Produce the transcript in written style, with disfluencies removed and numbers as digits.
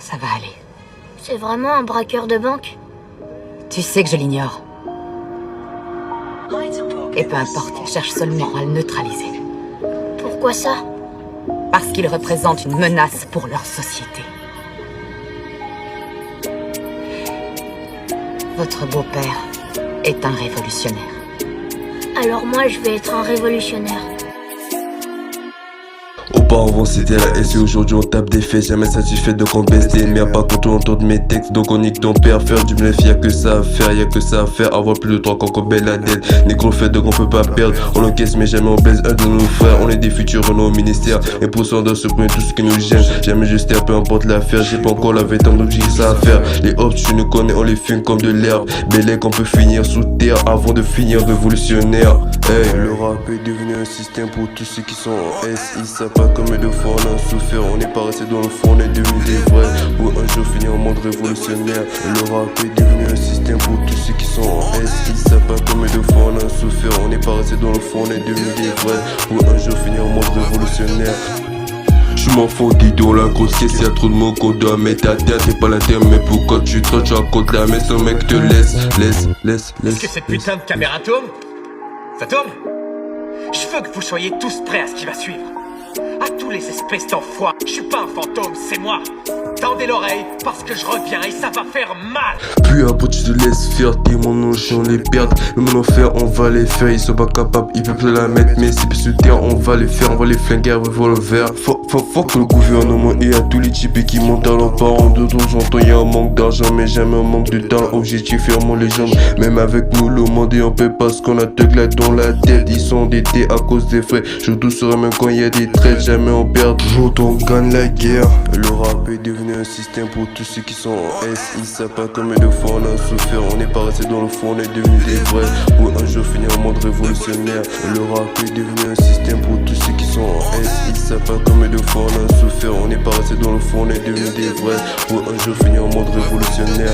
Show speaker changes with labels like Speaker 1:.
Speaker 1: Ça va aller.
Speaker 2: C'est vraiment un braqueur de banque?
Speaker 1: Tu sais que je l'ignore. Et peu importe, ils cherchent seulement à le neutraliser.
Speaker 2: Pourquoi ça?
Speaker 1: Parce qu'il représente une menace pour leur société. Votre beau-père est un révolutionnaire.
Speaker 2: Alors moi, je vais être un révolutionnaire.
Speaker 3: Auparavant c'était la S et aujourd'hui on tape des faits. Jamais satisfait de qu'on baisse des mères. Pas quand on entend mes textes donc on nique ton père. Faire du bluff y'a que ça à faire, y'a que ça à faire. Avoir plus de temps qu'on combait la dette. Négro fait donc on peut pas perdre. On encaisse mais jamais on baisse un de nos frères. On est des futurs Renault au ministère. Et pour ça on doit supprimer tout ce qui nous gêne. Jamais juste peu importe l'affaire. J'ai pas encore la vérité donc j'ai ça à faire. Les hops tu nous connais on les fume comme de l'herbe. Bellec on peut finir sous terre avant de finir révolutionnaire. Hey, le rap est devenu un système pour tous ceux qui sont en S. Ils savent pas combien de fois on a souffert. On est pas resté dans le fond, on est devenu des vrais. Pour un jour finir en mode révolutionnaire. Le rap est devenu un système pour tous ceux qui sont en S. Ils savent pas combien de fois on a souffert. On est pas resté dans le fond, on est devenu des vrais. Pour un jour finir en mode révolutionnaire. Je m'en fous d'idole, la grosse caisse, y'a trop de mots qu'on doit mettre à terre. T'es pas l'intérêt, mais pourquoi tu racontes la messe, un mec te laisse.
Speaker 4: Est-ce que cette putain de caméra tourne? Ça tourne? Je veux que vous soyez tous prêts à ce qui va suivre. À tous les espèces d'enfoirés, je suis pas un fantôme, c'est moi. Tendez l'oreille, parce que je reviens et ça va faire mal.
Speaker 3: Puis après tu te laisses faire, tes mon on les perd. Mais mon enfer, on va les faire, ils sont pas capables, ils peuvent la mettre. Mais si plus sur terre, on va les faire, on va les flinguer avec revolver. Faut que le gouvernement et à tous les types qui montent à leurs parents. De temps en temps, y'a un manque d'argent, mais jamais un manque de talent. Objectif, fermons les jambes. Même avec nous, le monde est en paix parce qu'on a deux glaces dans la tête. Ils sont endettés à cause des frais. Je doucerai même quand il y a des traites, jamais on perd. Toujours on gagne la guerre. Le rap est devenu un système pour tous ceux qui sont en S. Ils savent pas combien de fois on a souffert. On n'est pas resté dans le fond, on est devenu des vrais. Pour un jour finir en mode révolutionnaire. Le rap est devenu un système pour tous ceux qui sont en S. Ils savent pas combien de fois on a souffert. On n'est pas resté dans le fond, on est devenu des vrais. Pour un jour finir en mode révolutionnaire.